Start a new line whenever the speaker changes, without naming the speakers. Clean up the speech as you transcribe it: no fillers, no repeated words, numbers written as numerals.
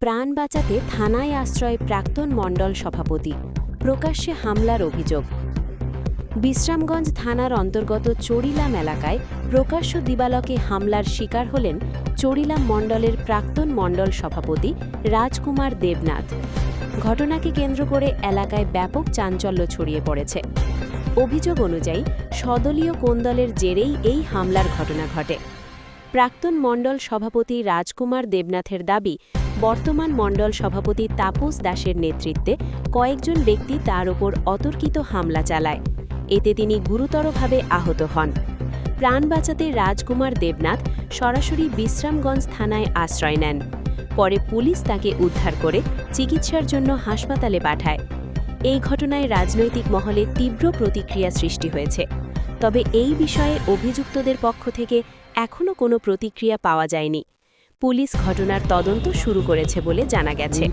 প্রাণ বাঁচাতে থানায় আশ্রয় প্রাক্তন মণ্ডল সভাপতি, প্রকাশ্যে হামলার অভিযোগ। বিশ্রামগঞ্জ থানার অন্তর্গত চড়িলাম এলাকায় প্রকাশ্য দিবালোকে হামলার শিকার হলেন চড়িলাম মণ্ডলের প্রাক্তন মণ্ডল সভাপতি রাজকুমার দেবনাথ। ঘটনাকে কেন্দ্র করে এলাকায় ব্যাপক চাঞ্চল্য ছড়িয়ে পড়েছে। অভিযোগ অনুযায়ী সদলীয় কোন্দলের জেরেই এই হামলার ঘটনা ঘটে। প্রাক্তন মণ্ডল সভাপতি রাজকুমার দেবনাথের দাবি, বর্তমান মণ্ডল সভাপতি তাপস দাসের নেতৃত্বে কয়েকজন ব্যক্তি তার ওপর অতর্কিত হামলা চালায়। এতে তিনি গুরুতরভাবে আহত হন। প্রাণ বাঁচাতে রাজকুমার দেবনাথ সরাসরি বিশ্রামগঞ্জ থানায় আশ্রয় নেন। পরে পুলিশ তাকে উদ্ধার করে চিকিৎসার জন্য হাসপাতালে পাঠায়। এই ঘটনায় রাজনৈতিক মহলে তীব্র প্রতিক্রিয়া সৃষ্টি হয়েছে। তবে এই বিষয়ে অভিযুক্তদের পক্ষ থেকে এখনও কোনো প্রতিক্রিয়া পাওয়া যায়নি। পুলিশ ঘটনার তদন্ত শুরু করেছে বলে জানা গেছে।